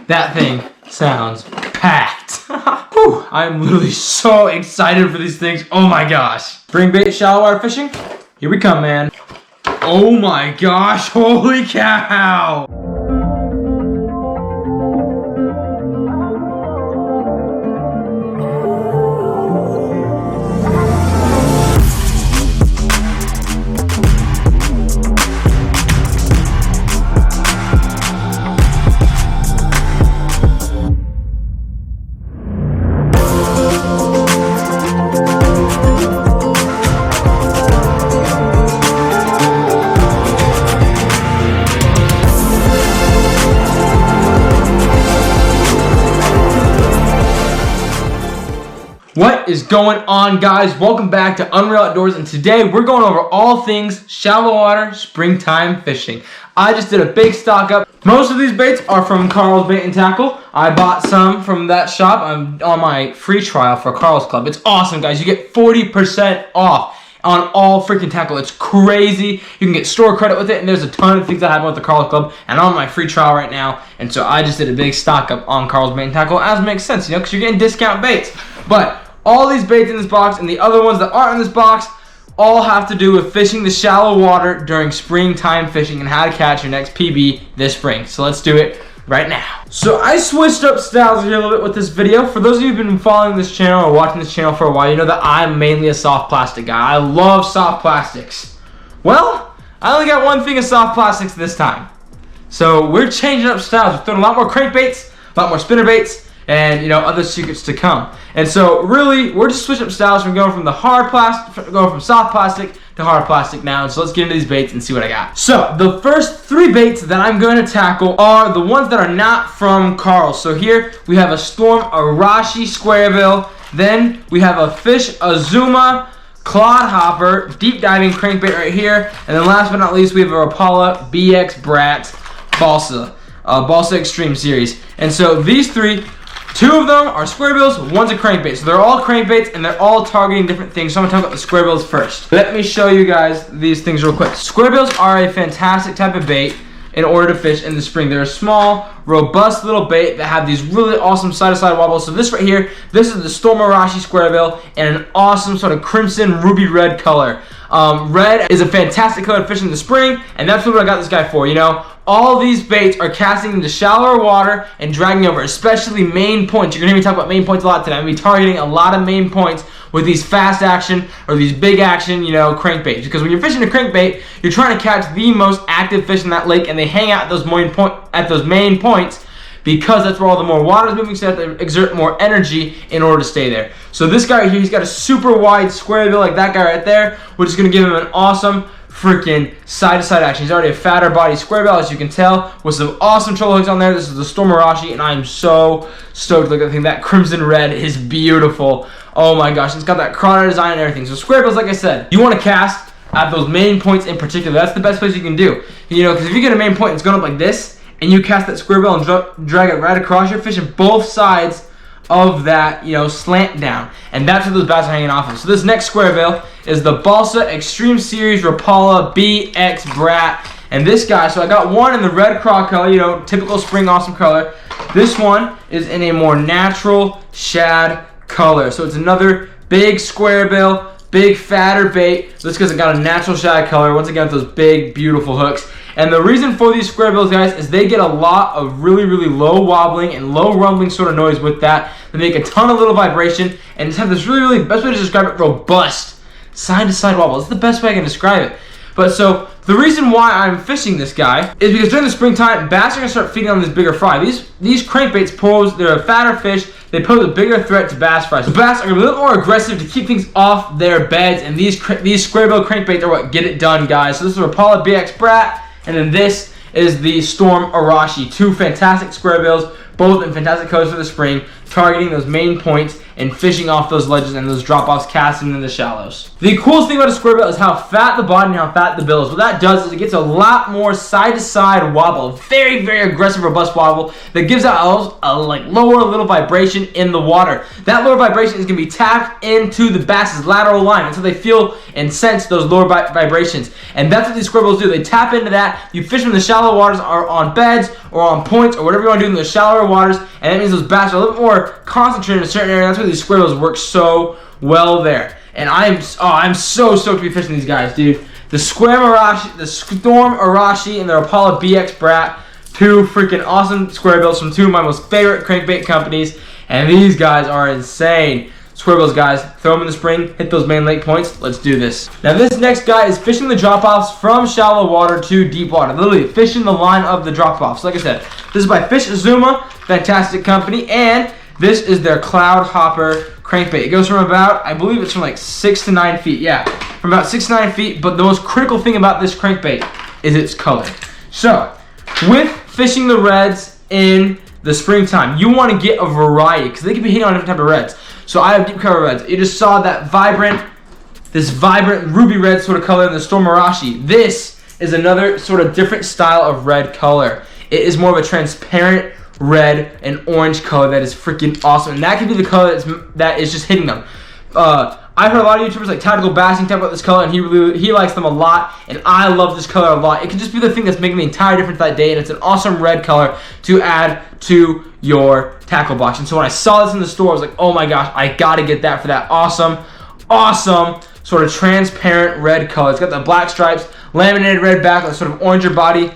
That thing sounds packed. Whew, I'm literally so excited for these things. Oh my gosh. Spring bait shallow water fishing. Here we come, man. Oh my gosh, holy cow. What is going on, guys? Welcome back to Unreal Outdoors, and today we're going over all things shallow water springtime fishing. I just did a big stock up. Most of these baits are from Carl's Bait and Tackle. I bought some from that shop. I'm on my free trial for Carl's Club. It's awesome, guys. You get 40% off on all freaking tackle. It's crazy. You can get store credit with it, and there's a ton of things that happen with the Carl's Club, and I'm on my free trial right now, and so I just did a big stock up on Carl's Bait and Tackle, as makes sense, you know, because you're getting discount baits. But all these baits in this box and the other ones that aren't in this box all have to do with fishing the shallow water during springtime fishing and how to catch your next PB this spring. So let's do it right now. So I switched up styles here a little bit with this video. For those of you who've been following this channel or watching this channel for a while, you know that I'm mainly a soft plastic guy. I love soft plastics. Well, I only got one thing of soft plastics this time. So we're changing up styles. We're throwing a lot more crankbaits, a lot more spinnerbaits, and, you know, other secrets to come. And so really, we're just switching up styles from going from the hard plastic, going from soft plastic to hard plastic now. And so let's get into these baits and see what I got. So the first three baits that I'm going to tackle are the ones that are not from Carl's. So here we have a Storm Arashi Squarebill. Then we have a Fish Azuma Clodhopper deep diving crankbait right here. And then last but not least, we have a Rapala BX Brat Balsa Extreme Series. And so these three, two of them are square bills, one's a crankbait. So they're all crankbaits and they're all targeting different things. So I'm gonna talk about the square bills first. Let me show you guys these things real quick. Square bills are a fantastic type of bait in order to fish in the spring. They're a small, robust little bait that have these really awesome side-to-side wobbles. So this right here, this is the Storm Arashi Square Bill in an awesome sort of crimson ruby red color. Red is a fantastic color to fish in the spring, and that's what I got this guy for, you know. All these baits are casting into shallower water and dragging over, especially main points. You're gonna hear me talk about main points a lot today. I'm gonna be targeting a lot of main points with these fast action or these big action, you know, crankbaits. Because when you're fishing a crankbait, you're trying to catch the most active fish in that lake, and they hang out at those main points because that's where all the more water is moving, so they have to exert more energy in order to stay there. So this guy right here, he's got a super wide square bill like that guy right there, which is gonna give him an awesome freaking side-to-side action. He's already a fatter body square bill, as you can tell, with some awesome treble hooks on there. This is the Storm Arashi, and I am so stoked to look at that thing. That crimson red is beautiful. Oh my gosh, it's got that crawdad design and everything. So square bills, like I said, you want to cast at those main points in particular. That's the best place you can do. You know, because if you get a main point and it's going up like this, and you cast that square bill and drag it right across, you're fishing both sides of that, you know, slant down, and that's what those bass are hanging off of. So this next square bill is the Balsa Extreme Series Rapala BX Brat, and this guy, so I got one in the red craw color, you know, typical spring awesome color. This one is in a more natural shad color, so it's another big square bill, big fatter bait. This because it got a natural shad color, once again with those big beautiful hooks. And the reason for these square bills, guys, is they get a lot of really, really low wobbling and low rumbling sort of noise with that. They make a ton of little vibration and just have this really, really, best way to describe it, robust side-to-side wobble. It's the best way I can describe it. But so the reason why I'm fishing this guy is because during the springtime, bass are gonna start feeding on this bigger fry. These crankbaits pose, they're a fatter fish. They pose a bigger threat to bass fries. So bass are gonna be a little more aggressive to keep things off their beds, and these square bill crankbaits are what get it done, guys. So this is a Rapala BX Brat. And then this is the Storm Arashi. Two fantastic square bills, both in fantastic colors for the spring, targeting those main points and fishing off those ledges and those drop-offs, casting in the shallows. The coolest thing about a square bill is how fat the body and how fat the bill is. What that does is it gets a lot more side-to-side wobble, very, very aggressive, robust wobble that gives out a like lower little vibration in the water. That lower vibration is going to be tapped into the bass's lateral line until they feel and sense those lower vibrations. And that's what these square bills do. They tap into that. You fish when the shallow waters are on beds or on points or whatever you want to do in the shallower waters, and that means those bass are a little bit more concentrated in a certain area. That's why these square bills work so well there. And I'm so stoked to be fishing these guys, dude. The Storm Arashi, and the Rapala BX Brat, two freaking awesome square bills from two of my most favorite crankbait companies, and these guys are insane. Square bills, guys, throw them in the spring, hit those main lake points. Let's do this. Now this next guy is fishing the drop-offs from shallow water to deep water. Literally fishing the line of the drop-offs. Like I said, this is by Fish Azuma, fantastic company, and this is their Cloud Hopper crankbait. It goes from about, I believe it's from like 6 to 9 feet. Yeah, from about 6 to 9 feet, but the most critical thing about this crankbait is its color. So, with fishing the reds in the springtime, you want to get a variety, because they can be hitting on different type of reds. So I have deep cover reds. You just saw that this vibrant ruby red sort of color in the Storm Arashi. This is another sort of different style of red color. It is more of a transparent red and orange color that is freaking awesome. And that could be the color that is just hitting them. I've heard a lot of YouTubers like Tactical Bassing talk about this color, and he likes them a lot, and I love this color a lot. It can just be the thing that's making the entire difference that day, and it's an awesome red color to add to your tackle box. And so when I saw this in the store, I was like, oh my gosh, I gotta get that for that awesome sort of transparent red color. It's got the black stripes, laminated red back with a sort of oranger body,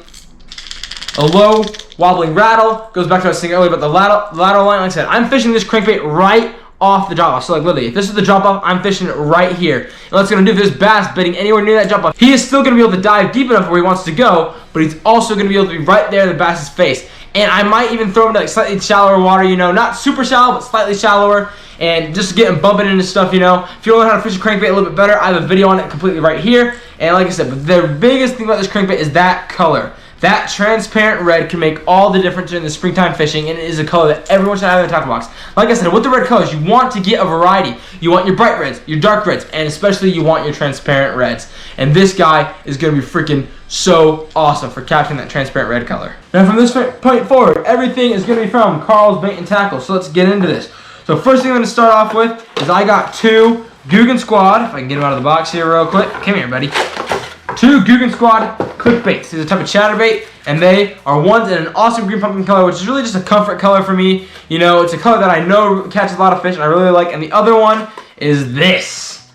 a low wobbling rattle. Goes back to what I was saying earlier about the lateral line. Like I said, I'm fishing this crankbait right off the drop off. So like literally, if this is the drop off, I'm fishing it right here. And what's gonna do if there's bass biting anywhere near that drop off, he is still gonna be able to dive deep enough where he wants to go, but he's also gonna be able to be right there in the bass's face. And I might even throw him to like slightly shallower water, you know, not super shallow, but slightly shallower, and just get him bumping into stuff, you know. If you want to learn how to fish a crankbait a little bit better, I have a video on it completely right here. And like I said, but the biggest thing about this crankbait is that color. That transparent red can make all the difference in the springtime fishing, and it is a color that everyone should have in their tackle box. Like I said, with the red colors, you want to get a variety. You want your bright reds, your dark reds, and especially you want your transparent reds. And this guy is going to be freaking so awesome for capturing that transparent red color. Now from this point forward, everything is going to be from Carl's Bait and Tackle. So let's get into this. So first thing I'm going to start off with is I got two Guggen Squad. If I can get them out of the box here real quick. Come here, buddy. Two Guggen Squad Clickbaits. These are a type of chatterbait, and they are ones in an awesome green pumpkin color, which is really just a comfort color for me. You know, it's a color that I know catches a lot of fish, and I really like. And the other one is this.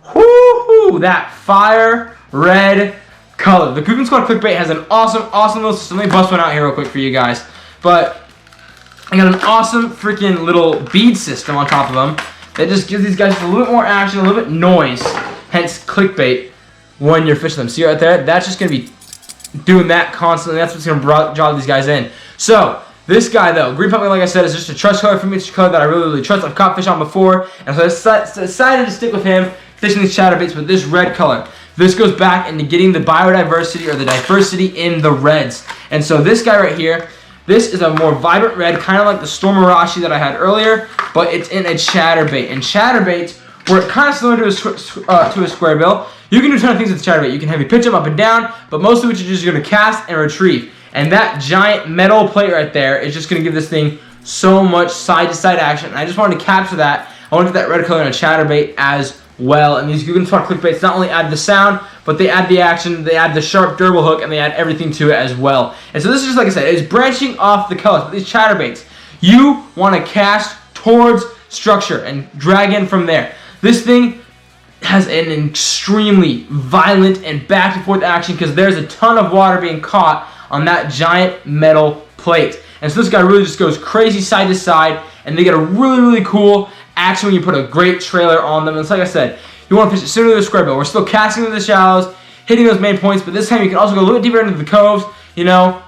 Woohoo! That fire red color. The Guggen Squad Clickbait has an awesome little system. Let me bust one out here real quick for you guys. But I got an awesome freaking little bead system on top of them that just gives these guys just a little bit more action, a little bit noise. Hence clickbait when you're fishing them. See right there? That's just going to be doing that constantly. That's what's going to draw these guys in. So this guy though, green pumpkin, like I said, is just a trust color for me. It's a color that I really trust. I've caught fish on before, and so I decided to stick with him fishing these chatterbaits with this red color. This goes back into getting the biodiversity or the diversity in the reds. And so this guy right here, this is a more vibrant red, kind of like the Storm Arashi that I had earlier, but it's in a chatterbait. And chatterbaits were kind of similar to a square bill. You can do a ton of things with chatterbait. You can have you pitch them up and down, but mostly what you're just going to cast and retrieve. And that giant metal plate right there is just going to give this thing so much side-to-side action. And I just wanted to capture that. I wanted to get that red color in a chatterbait as well. And these Guggen Squad Clickbaits not only add the sound, but they add the action, they add the sharp, durable hook, and they add everything to it as well. And so this is just, like I said, it's branching off the colors. But these chatterbaits, you want to cast towards structure and drag in from there. This thing has an extremely violent and back and forth action because there's a ton of water being caught on that giant metal plate. And so this guy really just goes crazy side to side, and they get a really cool action when you put a great trailer on them. And it's like I said, you want to fish it sooner than the square bill. We're still casting into the shallows, hitting those main points, but this time you can also go a little bit deeper into the coves, you know,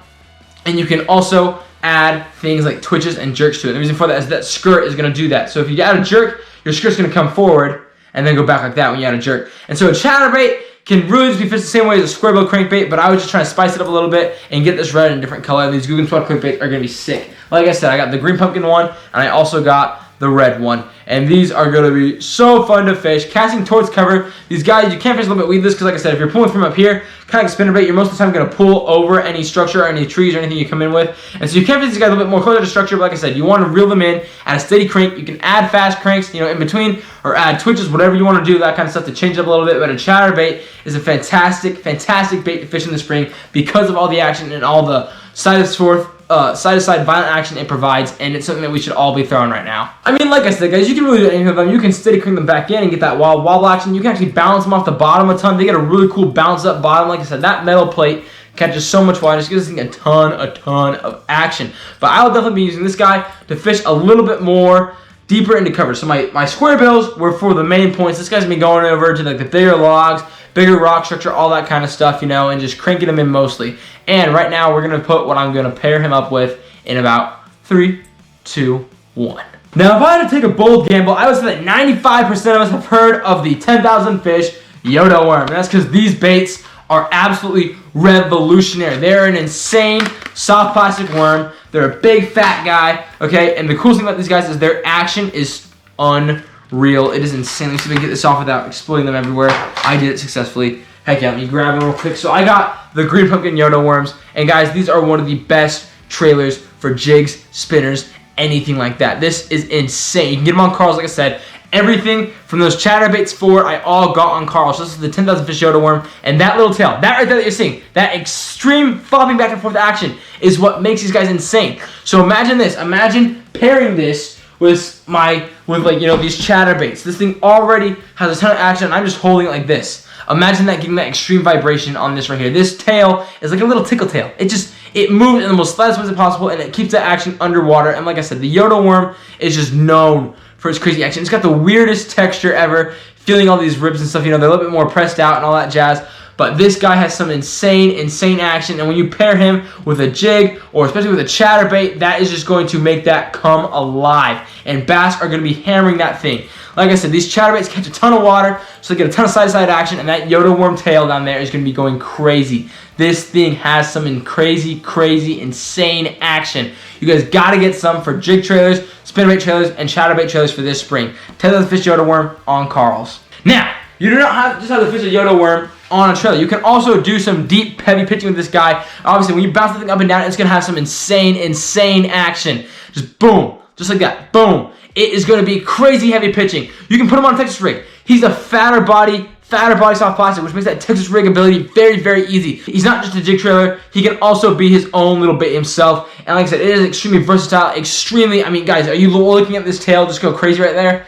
and you can also add things like twitches and jerks to it. The reason for that is that skirt is going to do that. So if you add a jerk, your skirt's going to come forward and then go back like that when you add a jerk. And so a chatterbait can really just be fished the same way as a square bill crankbait, but I was just trying to spice it up a little bit and get this red in a different color. These Guggen Squad Clickbaits are going to be sick. Like I said, I got the green pumpkin one, and I also got the red one. And these are going to be so fun to fish. Casting towards cover. These guys, you can't fish a little bit weedless because, like I said, if you're pulling from up here, kind of like spinnerbait, you're most of the time going to pull over any structure or any trees or anything you come in with. And so you can't fish these guys a little bit more closer to structure, but like I said, you want to reel them in at a steady crank. You can add fast cranks, you know, in between, or add twitches, whatever you want to do, that kind of stuff to change it up a little bit. But a chatterbait is a fantastic bait to fish in the spring because of all the action and all the side and forth side-to-side violent action it provides, and it's something that we should all be throwing right now. I mean, like I said, guys, you can really do anything with them. You can steady crank them back in and get that wild wobble action. You can actually balance them off the bottom a ton. They get a really cool bounce up bottom. Like I said, that metal plate catches so much water. Just gives this thing a ton of action. But I will definitely be using this guy to fish a little bit more deeper into cover. So my square bills were for the main points. This guy's been going over to like the bigger logs, bigger rock structure, all that kind of stuff, you know, and just cranking them in mostly. And right now we're going to put what I'm going to pair him up with in about 3, 2, 1. Now if I had to take a bold gamble, I would say that 95% of us have heard of the 10,000 fish Yodo worm. And that's because these baits are absolutely revolutionary. They're an insane soft plastic worm. They're a big fat guy, okay? And the coolest thing about these guys is their action is unreal. It is insane. Let's see if we can get this off without exploding them everywhere. I did it successfully. Heck yeah, let me grab them real quick. So I got the green pumpkin Yodo worms. And guys, these are one of the best trailers for jigs, spinners, anything like that. This is insane. You can get them on Carl's, like I said. Everything from those chatterbaits forward, I all got on Carl's. So this is the 10,000 fish Yodo worm. And that little tail, that right there that you're seeing, that extreme flopping back and forth action is what makes these guys insane. So imagine this. Imagine pairing this with like, you know, these chatterbaits. This thing already has a ton of action, and I'm just holding it like this. Imagine that, getting that extreme vibration on this right here. This tail is like a little tickle tail. It moves in the most slightest ways possible, and it keeps that action underwater. And like I said, the Yodo worm is just known for its crazy action. It's got the weirdest texture ever. Feeling all these ribs and stuff, you know, they're a little bit more pressed out and all that jazz. But this guy has some insane action. And when you pair him with a jig, or especially with a chatterbait, that is just going to make that come alive. And bass are going to be hammering that thing. Like I said, these chatterbaits catch a ton of water, so they get a ton of side-to-side action, and that Yodo worm tail down there is going to be going crazy. This thing has some crazy, insane action. You guys got to get some for jig trailers, spinnerbait trailers, and chatterbait trailers for this spring. 10,000 fish Yodo worm on Carl's. Now, you do not just have to fish a Yodo worm on a trailer. You can also do some deep, heavy pitching with this guy. Obviously, when you bounce the thing up and down, it's going to have some insane action. Just boom, just like that, boom. It is going to be crazy heavy pitching. You can put him on a Texas rig. He's a fatter body soft plastic, which makes that Texas rig ability very easy. He's not just a jig trailer. He can also be his own little bait himself. And like I said, it is extremely versatile, I mean, guys, are you looking at this tail just go crazy right there?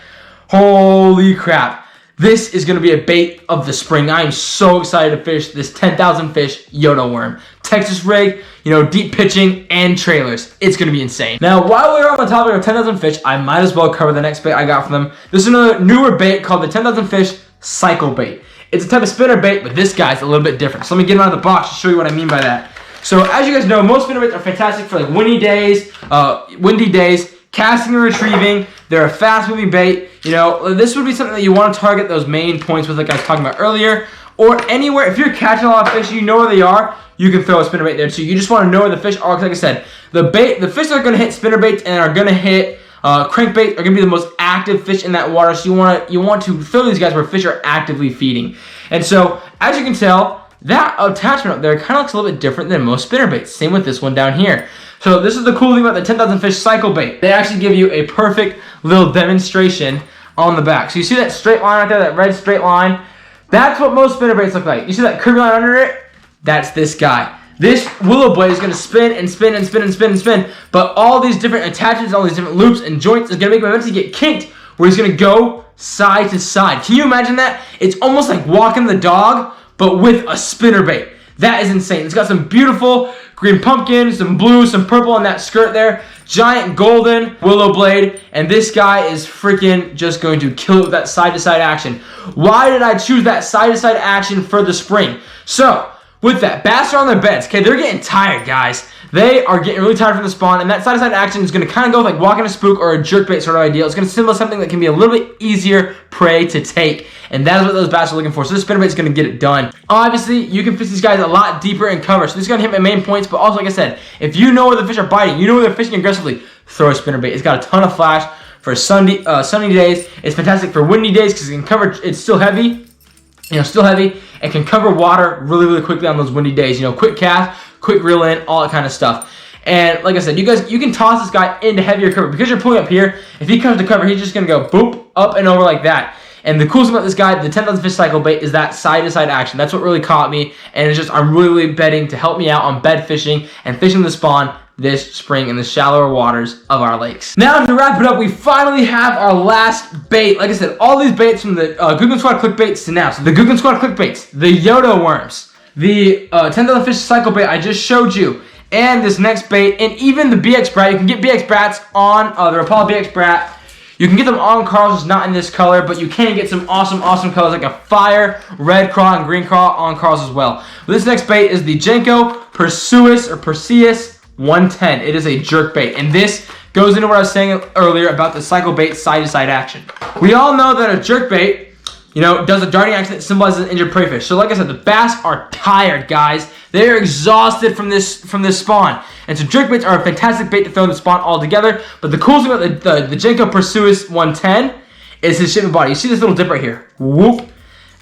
Holy crap. This is going to be a bait of the spring. I am so excited to fish this 10,000 fish Yodo worm. Texas rig, you know, deep pitching, and trailers. It's going to be insane. Now, while we're on the topic of 10,000 fish, I might as well cover the next bait I got from them. This is another newer bait called the 10,000 fish cycle bait. It's a type of spinner bait, but this guy's a little bit different. So let me get him out of the box to show you what I mean by that. So as you guys know, most spinner baits are fantastic for like windy days, casting and retrieving. They're a fast-moving bait. You know, this would be something that you want to target those main points with, like I was talking about earlier, or anywhere. If you're catching a lot of fish, you know where they are, you can throw a spinnerbait there too. You just want to know where the fish are. Like I said, the fish that are going to hit spinnerbaits and are going to hit crankbait are going to be the most active fish in that water. So you want to throw these guys where fish are actively feeding. And so, as you can tell, that attachment up there kind of looks a little bit different than most spinnerbaits. Same with this one down here. So this is the cool thing about the 10,000 fish cycle bait. They actually give you a perfect little demonstration on the back. So you see that straight line right there, that red straight line? That's what most spinnerbaits look like. You see that curvy line under it? That's this guy. This willow blade is going to spin and spin and spin and spin and spin, but all these different attachments, all these different loops and joints is going to make him eventually get kinked, where he's going to go side to side. Can you imagine that? It's almost like walking the dog, but with a spinnerbait. That is insane. It's got some beautiful green pumpkin, some blue, some purple on that skirt there. Giant golden willow blade. And this guy is freaking just going to kill it with that side-to-side action. Why did I choose that side-to-side action for the spring? So, with that, bass are on their beds. Okay, they're getting tired, guys. They are getting really tired from the spawn, and that side-to-side action is going to kind of go like walking a spook or a jerkbait sort of idea. It's going to symbolize something that can be a little bit easier prey to take, and that is what those bass are looking for. So this spinnerbait is going to get it done. Obviously, you can fish these guys a lot deeper in cover, so this is going to hit my main points, but also, like I said, if you know where the fish are biting, you know where they're fishing aggressively, throw a spinnerbait. It's got a ton of flash for sunny days. It's fantastic for windy days because it can cover. It's still heavy. Still heavy, and can cover water really quickly on those windy days. Quick cast, quick reel in, all that kind of stuff. And like I said, you can toss this guy into heavier cover. Because you're pulling up here, if he comes to cover, he's just going to go boop, up and over like that. And the coolest thing about this guy, the 10,000 fish cycle bait, is that side-to-side action. That's what really caught me. And it's just, I'm really betting to help me out on bed fishing and fishing the spawn this spring in the shallower waters of our lakes. Now to wrap it up, we finally have our last bait. Like I said, all these baits from the Googling Squad Clickbaits to now. So the Googling Squad Clickbaits, the Yodo worms, the $10 fish cycle bait I just showed you, and this next bait, and even the BX Brat. You can get BX Brats on the Rapala BX Brat. You can get them on Carl's, not in this color, but you can get some awesome colors like a fire, red craw, and green craw on Carl's as well. This next bait is the Jenko Perseus 110. It is a jerk bait, and this goes into what I was saying earlier about the cycle bait side-to-side action. We all know that a jerk bait, does a darting action that symbolizes an injured prey fish. So like I said, the bass are tired, guys. They're exhausted from this spawn. And so jerkbaits are a fantastic bait to throw in the spawn altogether. But the cool thing about the Jenko Perseus 110 is his shipment body. You see this little dip right here? Whoop.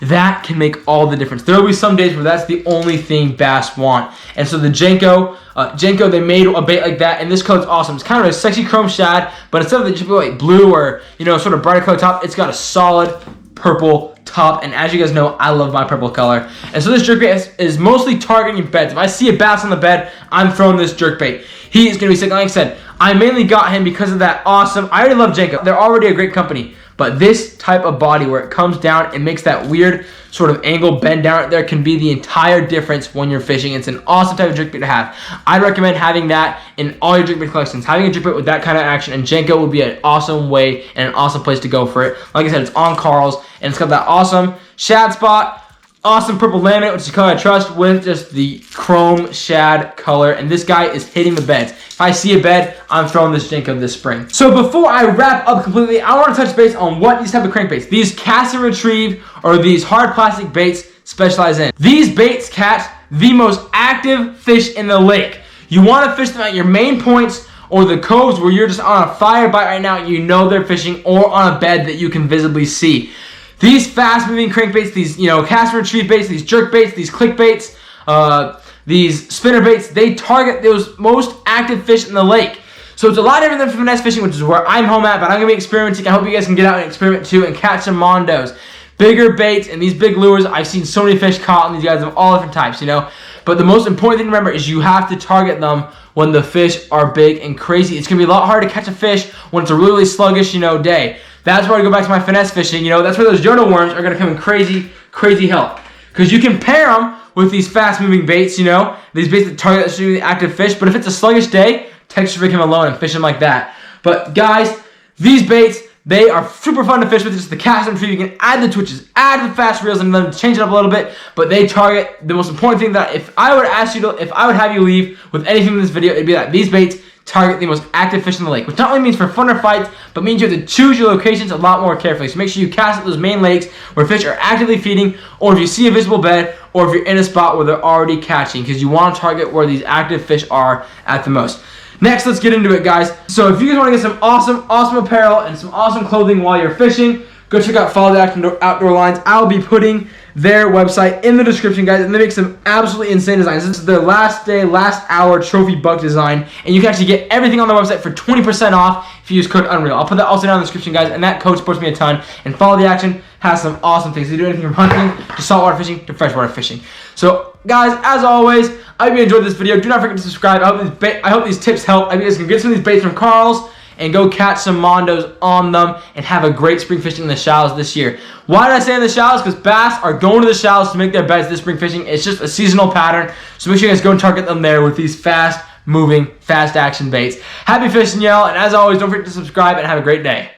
That can make all the difference. There will be some days where that's the only thing bass want. And so the Jenko, they made a bait like that, and this color's awesome. It's kind of a sexy chrome shad, but instead of the just like blue or sort of brighter color top, it's got a solid purple top. And as you guys know, I love my purple color. And so this jerkbait is mostly targeting beds. If I see a bass on the bed, I'm throwing this jerkbait. He is going to be sick. Like I said, I mainly got him because of that awesome. I already love Jenko. They're already a great company. But this type of body where it comes down and makes that weird sort of angle bend down right there can be the entire difference when you're fishing. It's an awesome type of jerkbait to have. I'd recommend having that in all your jerkbait collections. Having a jerkbait with that kind of action, and Jenko would be an awesome way and an awesome place to go for it. Like I said, it's on Carl's, and it's got that awesome shad spot, awesome purple laminate, which is the color I trust, with just the chrome shad color. And this guy is hitting the beds. If I see a bed, I'm throwing this Jenko this spring. So before I wrap up completely, I want to touch base on what these type of crankbaits, these cast and retrieve, or these hard plastic baits specialize in. These baits catch the most active fish in the lake. You want to fish them at your main points or the coves where you're just on a fire bite right now and you know they're fishing, or on a bed that you can visibly see. These fast-moving crankbaits, these cast and retrieve baits, these jerk baits, these click baits, these spinner baits, they target those most active fish in the lake. So it's a lot different than finesse fishing, which is where I'm home at, but I'm going to be experimenting. I hope you guys can get out and experiment too and catch some mondos. Bigger baits and these big lures, I've seen so many fish caught on these guys of all different types, But the most important thing to remember is you have to target them when the fish are big and crazy. It's going to be a lot harder to catch a fish when it's a really sluggish, day. That's where I go back to my finesse fishing. That's where those Yodo worms are going to come in crazy help. Because you can pair them with these fast-moving baits, these baits that target the active fish. But if it's a sluggish day, text him alone and fish them like that. But guys, these baits, they are super fun to fish with. Just the cast and retrieve. You can add the twitches, add the fast reels, and then change it up a little bit. But they target the most important thing that if I would have you leave with anything in this video, it'd be that these baits target the most active fish in the lake, which not only means for funner fights, but means you have to choose your locations a lot more carefully. So make sure you cast at those main lakes where fish are actively feeding, or if you see a visible bed, or if you're in a spot where they're already catching, because you want to target where these active fish are at the most. Next, let's get into it, guys. So if you guys want to get some awesome apparel and some awesome clothing while you're fishing, go check out Follow the Outdoor Lines. I'll be putting their website in the description, guys, and they make some absolutely insane designs. This is their last day, last hour trophy buck design, and you can actually get everything on their website for 20% off if you use code Unreal. I'll put that also down in the description, guys, and that code supports me a ton. And Follow the Action has some awesome things. They do anything from hunting to saltwater fishing to freshwater fishing. So, guys, as always, I hope you enjoyed this video. Do not forget to subscribe. I hope these tips help. I hope you guys can get some of these baits from Carl's and go catch some mondos on them and have a great spring fishing in the shallows this year. Why did I say in the shallows? Because bass are going to the shallows to make their beds this spring fishing. It's just a seasonal pattern. So make sure you guys go and target them there with these fast-moving, fast-action baits. Happy fishing, y'all. And as always, don't forget to subscribe and have a great day.